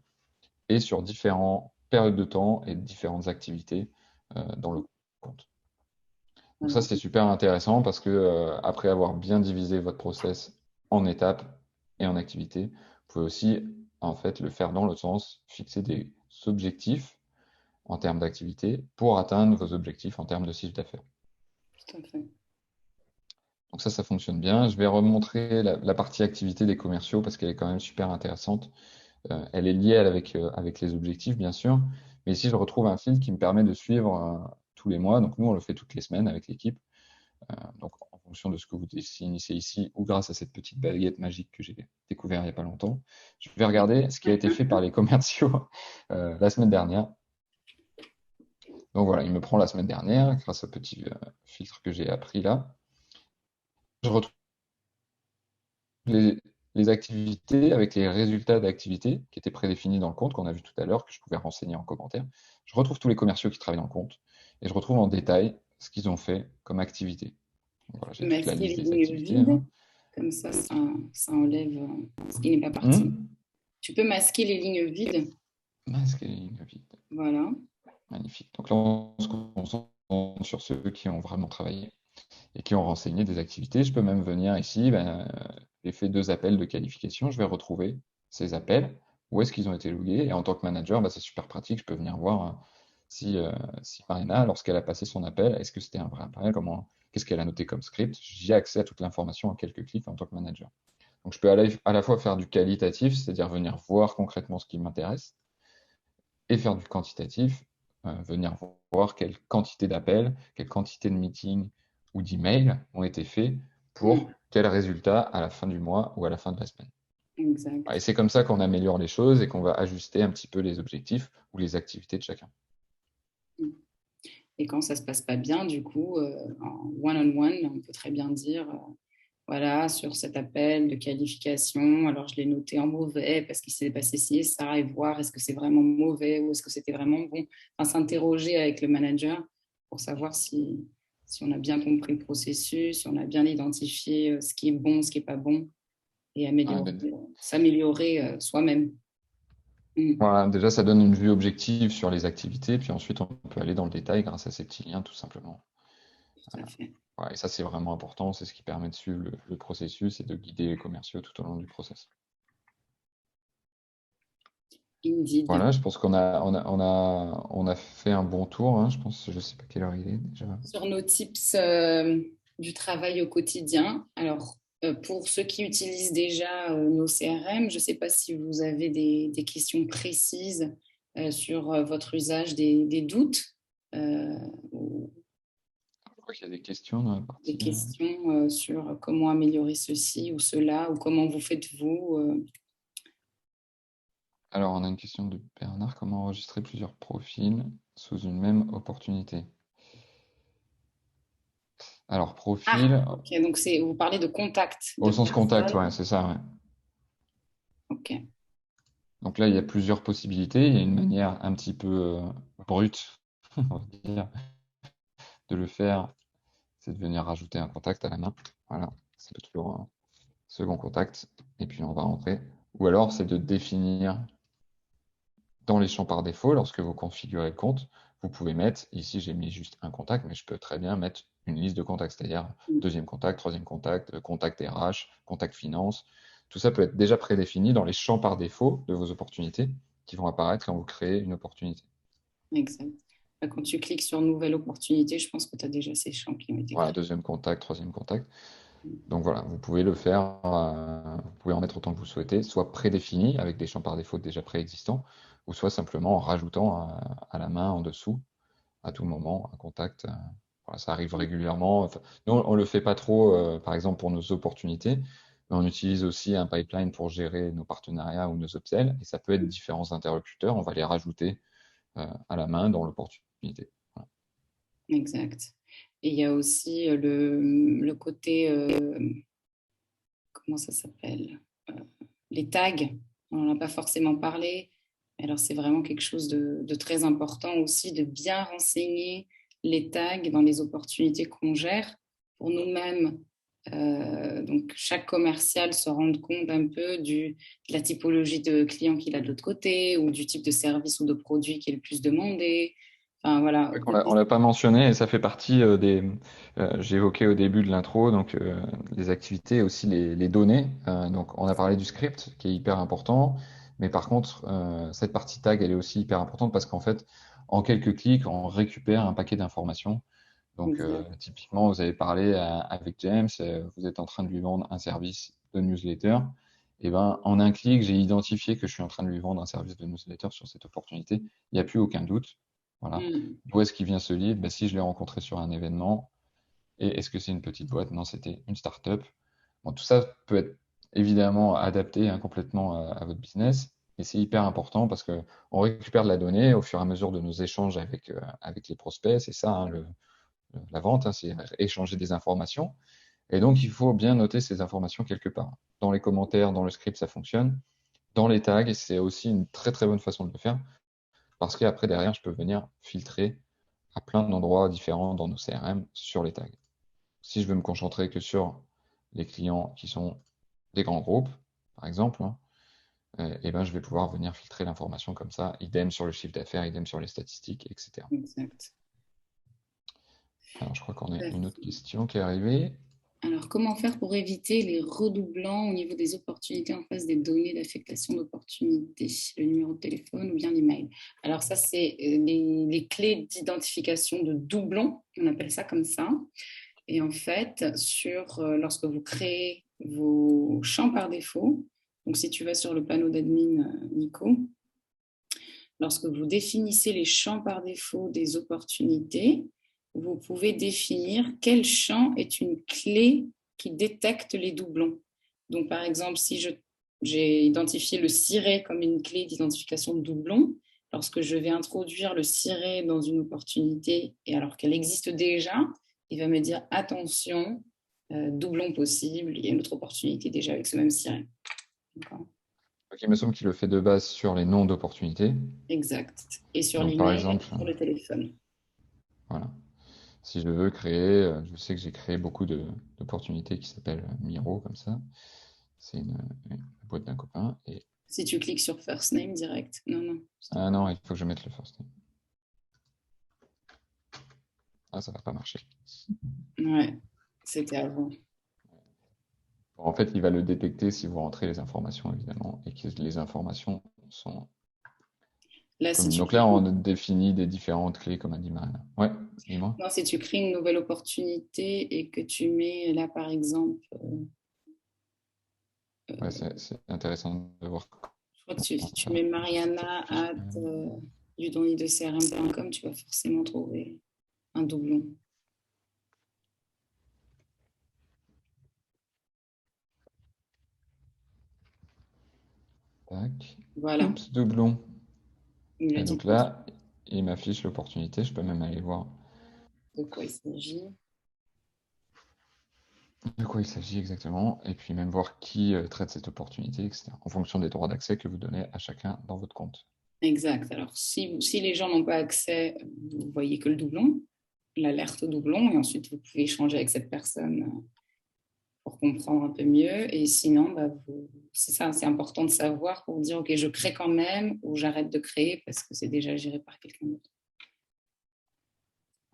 et sur différentes périodes de temps et différentes activités dans le compte. Donc ça, Alors, c'est super intéressant parce que après avoir bien divisé votre process en étapes, et en activité. Vous pouvez aussi, en fait, le faire dans l'autre sens, fixer des objectifs en termes d'activité pour atteindre vos objectifs en termes de chiffre d'affaires. Tout à fait. Donc ça fonctionne bien. Je vais remontrer la partie activité des commerciaux parce qu'elle est quand même super intéressante. Elle est liée avec les objectifs, bien sûr. Mais ici, je retrouve un fil qui me permet de suivre tous les mois. Donc nous, on le fait toutes les semaines avec l'équipe. Donc en fonction de ce que vous définissez ici ou grâce à cette petite baguette magique que j'ai découvert il n'y a pas longtemps, je vais regarder ce qui a été fait par les commerciaux la semaine dernière. Donc voilà, il me prend la semaine dernière grâce au petit filtre que j'ai appris là. Je retrouve les, les activités avec les résultats d'activités qui étaient prédéfinis dans le compte qu'on a vu tout à l'heure, que je pouvais renseigner en commentaire. Je retrouve tous les commerciaux qui travaillent dans le compte et je retrouve en détail ce qu'ils ont fait comme activité. Donc voilà, j'ai toute la Masquer liste les des lignes activités, vides, hein. comme ça enlève ce qui n'est pas parti. Hmm. Tu peux masquer les lignes vides. Masquer, vide. Voilà. Magnifique. Donc là, on se concentre sur ceux qui ont vraiment travaillé et qui ont renseigné des activités. Je peux même venir ici, j'ai fait 2 appels de qualification, je vais retrouver ces appels, où est-ce qu'ils ont été logués, et en tant que manager, c'est super pratique, je peux venir voir si Marina, lorsqu'elle a passé son appel, est-ce que c'était un vrai appel, qu'est-ce qu'elle a noté comme script, j'ai accès à toute l'information en quelques clics en tant que manager. Donc je peux à la fois faire du qualitatif, c'est-à-dire venir voir concrètement ce qui m'intéresse, et faire du quantitatif, venir voir quelle quantité d'appels, quelle quantité de meetings ou d'emails ont été faits pour Mm, quel résultat à la fin du mois ou à la fin de la semaine. Et exact. c'est comme ça qu'on améliore les choses et qu'on va ajuster un petit peu les objectifs ou les activités de chacun. Mm. Et quand ça se passe pas bien, du coup, en one-on-one, on peut très bien dire, voilà, sur cet appel de qualification, alors je l'ai noté en mauvais parce qu'il s'est passé ci et ça, et voir est-ce que c'est vraiment mauvais ou est-ce que c'était vraiment bon. Enfin, s'interroger avec le manager pour savoir si on a bien compris le processus, si on a bien identifié ce qui est bon, ce qui est pas bon, et Ouais, s'améliorer soi-même. Mm. voilà, déjà, ça donne une vue objective sur les activités, puis ensuite, on peut aller dans le détail grâce à ces petits liens, tout simplement. Tout à fait. Ouais, et ça, c'est vraiment important, c'est ce qui permet de suivre le processus et de guider les commerciaux tout au long du process. Indeed. Voilà, je pense qu'on a fait un bon tour, hein, je pense, je sais pas quelle heure il est déjà. Sur nos tips du travail au quotidien. Alors, pour ceux qui utilisent déjà nos CRM, je ne sais pas si vous avez des questions précises sur votre usage, des doutes ou Je crois qu'il y a des questions dans la des partie. questions sur comment améliorer ceci ou cela, ou comment vous faites-vous. Alors, on a une question de Bernard. Comment enregistrer plusieurs profils sous une même opportunité? Alors, Ah, profil, ok, donc vous parlez de contact de au sens contact, ouais, personnes. c'est ça, ouais. Ok, Donc là, il y a plusieurs possibilités. Il y a une manière un petit peu brute, on va dire, de le faire, c'est de venir rajouter un contact à la main. Voilà, c'est toujours un second contact, et puis on va rentrer. Ou alors, c'est de définir dans les champs par défaut, lorsque vous configurez le compte, vous pouvez mettre, ici j'ai mis juste un contact, mais je peux très bien mettre une liste de contacts, c'est-à-dire deuxième contact, troisième contact, contact RH, contact finance. Tout ça peut être déjà prédéfini dans les champs par défaut de vos opportunités qui vont apparaître quand vous créez une opportunité. exact. Quand tu cliques sur nouvelle opportunité, je pense que tu as déjà ces champs qui ont été Voilà, créés. deuxième contact, troisième contact. Donc voilà, vous pouvez le faire, vous pouvez en mettre autant que vous souhaitez, soit prédéfini avec des champs par défaut déjà préexistants, ou soit simplement en rajoutant à la main en dessous à tout moment, un contact. Voilà, ça arrive régulièrement. Enfin, nous, on ne le fait pas trop, par exemple, pour nos opportunités, mais on utilise aussi un pipeline pour gérer nos partenariats ou nos upsells, et ça peut être différents interlocuteurs, on va les rajouter à la main dans l'opportunité. Voilà. Exact. Et il y a aussi le côté, comment ça s'appelle? Euh, les tags. On n'en a pas forcément parlé. Alors, c'est vraiment quelque chose de très important aussi, de bien renseigner les tags dans les opportunités qu'on gère pour nous-mêmes. Donc, chaque commercial se rende compte un peu de la typologie de clients qu'il a de l'autre côté ou du type de service ou de produit qui est le plus demandé. Enfin, voilà. C'est vrai qu'on l'a pas mentionné et ça fait partie j'ai évoqué au début de l'intro, donc les activités et aussi les données. Donc on a parlé du script qui est hyper important, mais par contre cette partie tag elle est aussi hyper importante parce qu'en fait en quelques clics on récupère un paquet d'informations. Donc Exact. typiquement vous avez parlé avec James, vous êtes en train de lui vendre un service de newsletter. Et ben en un clic j'ai identifié que je suis en train de lui vendre un service de newsletter sur cette opportunité. Il n'y a plus aucun doute. Voilà. Mm. D'où est-ce qu'il vient ce lead? Ben, si je l'ai rencontré sur un événement, et est-ce que c'est une petite boîte? Non, c'était une startup. Bon, tout ça peut être évidemment adapté hein, complètement à votre business, et c'est hyper important parce que on récupère de la donnée au fur et à mesure de nos échanges avec les prospects. C'est ça, hein, la vente, hein, c'est échanger des informations. Et donc, il faut bien noter ces informations quelque part. Dans les commentaires, dans le script, ça fonctionne. Dans les tags, c'est aussi une très très bonne façon de le faire parce qu'après, derrière, je peux venir filtrer à plein d'endroits différents dans nos CRM sur les tags. Si je veux me concentrer que sur les clients qui sont des grands groupes, par exemple, hein, et ben, je vais pouvoir venir filtrer l'information comme ça, idem sur le chiffre d'affaires, idem sur les statistiques, etc. Exact. Alors, je crois qu'on a Tout à une autre fait. question qui est arrivée. Alors, comment faire pour éviter les redoublants au niveau des opportunités en face des données d'affectation d'opportunités, le numéro de téléphone ou bien l'email? Alors, ça, c'est les clés d'identification de doublons, on appelle ça comme ça. Et en fait, lorsque vous créez vos champs par défaut, donc si tu vas sur le panneau d'admin, Nico, lorsque vous définissez les champs par défaut des opportunités, vous pouvez définir quel champ est une clé qui détecte les doublons. Donc, par exemple, si j'ai identifié le ciré comme une clé d'identification de doublons, lorsque je vais introduire le ciré dans une opportunité, et alors qu'elle existe déjà, il va me dire attention, doublon possible, il y a une autre opportunité déjà avec ce même ciré. D'accord. Donc, il me semble qu'il le fait de base sur les noms d'opportunités. Exact. Et sur Donc, par l'email, exemple, sur le téléphone. voilà. Si je veux créer, je sais que j'ai créé beaucoup d'opportunités qui s'appellent Miro, comme ça. C'est une boîte d'un copain. Et Si tu cliques sur First Name direct. Non, non. ah non, il faut que je mette le first name. Ah, ça va pas marcher. Ouais, c'était avant. Bon, en fait, il va le détecter si vous rentrez les informations, évidemment, et que les informations sont Là, si communes. tu Donc là, crées, on définit des différentes clés, comme a dit Marina. Ouais, dis-moi. non, si tu crées une nouvelle opportunité et que tu mets là, par exemple, Ouais, c'est intéressant de voir je crois que si comment tu ça mets s'applique. mariana@udonidecrm.com, tu vas forcément trouver un doublon. Tac. Voilà, Oups, doublon. il a Et dit donc là, il m'affiche l'opportunité. Je peux même aller voir de quoi il s'agit. de quoi il s'agit exactement, et puis même voir qui traite cette opportunité, etc. En fonction des droits d'accès que vous donnez à chacun dans votre compte. Exact. Alors, si les gens n'ont pas accès, vous voyez que le doublon, l'alerte doublon, et ensuite vous pouvez échanger avec cette personne pour comprendre un peu mieux. Et sinon, bah, c'est ça, c'est important de savoir pour dire, OK, je crée quand même ou j'arrête de créer parce que c'est déjà géré par quelqu'un d'autre.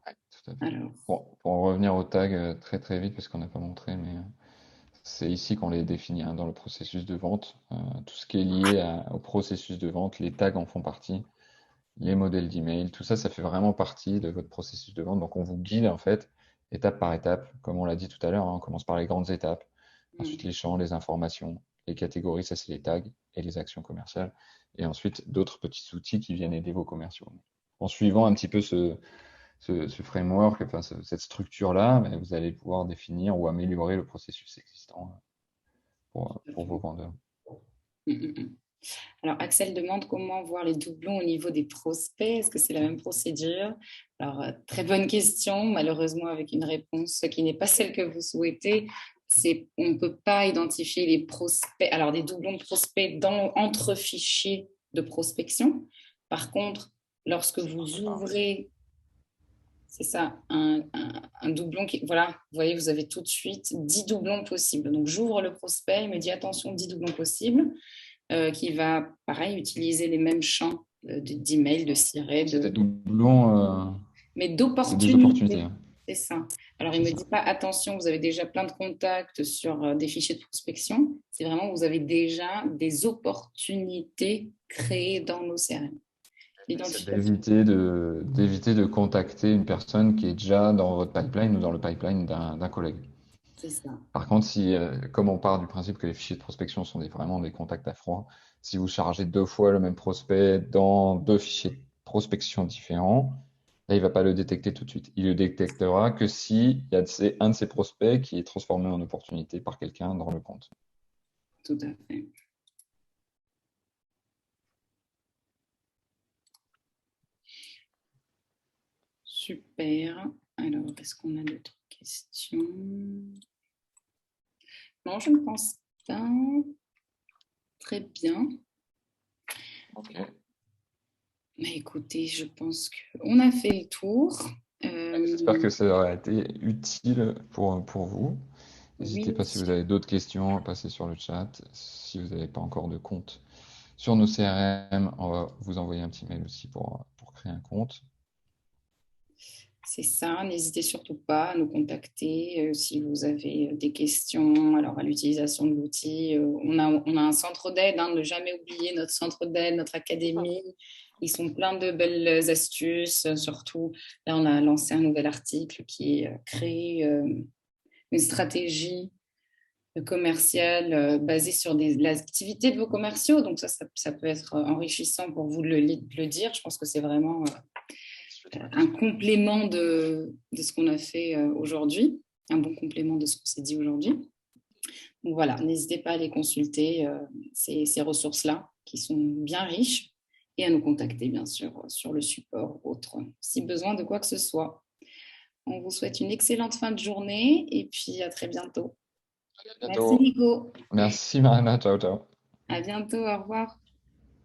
Ouais, tout à fait. Alors, Bon, pour en revenir aux tags très très vite, parce qu'on n'a pas montré, mais c'est ici qu'on les définit hein, dans le processus de vente. Tout ce qui est lié au processus de vente, les tags en font partie, les modèles d'email, tout ça, ça fait vraiment partie de votre processus de vente. Donc on vous guide en fait étape par étape, comme on l'a dit tout à l'heure, hein, on commence par les grandes étapes, ensuite les champs, les informations, les catégories, ça c'est les tags et les actions commerciales, et ensuite d'autres petits outils qui viennent aider vos commerciaux. En suivant un petit peu ce framework, enfin cette structure-là, mais vous allez pouvoir définir ou améliorer le processus existant pour vos vendeurs. mm, mm, mm. Alors, Axel demande comment voir les doublons au niveau des prospects. Est-ce que c'est la même procédure? Alors, très bonne question, malheureusement avec une réponse qui n'est pas celle que vous souhaitez. On ne peut pas identifier les prospects, alors des doublons de prospects entre fichiers de prospection. Par contre, lorsque vous ouvrez, c'est ça, un doublon qui, voilà, vous voyez, vous avez tout de suite 10 doublons possibles. Donc, j'ouvre le prospect, il me dit attention, 10 doublons possibles qui va, pareil, utiliser les mêmes champs d'emails, de sirènes, C'est des doublons mais des opportunités, d'opportunités. hein. C'est ça. Alors, il C'est ne me ça. dit pas, attention, vous avez déjà plein de contacts sur des fichiers de prospection. C'est vraiment, vous avez déjà des opportunités créées dans nos CRM. C'est L'identification, d'éviter de contacter une personne qui est déjà dans votre pipeline ou dans le pipeline d'un collègue. c'est ça. Par contre, si, comme on part du principe que les fichiers de prospection sont vraiment des contacts à froid, si vous chargez 2 fois le même prospect dans 2 fichiers de prospection différents, là, il ne va pas le détecter tout de suite. Il le détectera que si il y a un de ses prospects qui est transformé en opportunité par quelqu'un dans le compte. Tout à fait. Super. Alors, est-ce qu'on a d'autres questions? Non, je ne pense pas. Très bien. Ok. Mais écoutez, je pense qu'on a fait le tour. J'espère que ça aura été utile pour vous. N'hésitez Oui, pas si vous avez d'autres questions à passer sur le chat. Si vous n'avez pas encore de compte sur nos CRM, on va vous envoyer un petit mail aussi pour créer un compte. c'est ça. N'hésitez surtout pas à nous contacter si vous avez des questions alors à l'utilisation de l'outil. On a un centre d'aide, hein, ne jamais oublier notre centre d'aide, notre académie. Ils sont pleins de belles astuces. Surtout, là, on a lancé un nouvel article qui est créer une stratégie commerciale basée sur l'activité de vos commerciaux. Donc ça peut être enrichissant pour vous de le dire. Je pense que c'est vraiment un complément de ce qu'on a fait aujourd'hui, un bon complément de ce qu'on s'est dit aujourd'hui. Donc voilà, n'hésitez pas à les consulter, ces ressources-là, qui sont bien riches, et à nous contacter, bien sûr, sur le support ou autre, si besoin de quoi que ce soit. On vous souhaite une excellente fin de journée, et puis à très bientôt. À Merci bientôt. Nico. Merci Marina, ciao ciao. À bientôt, au revoir.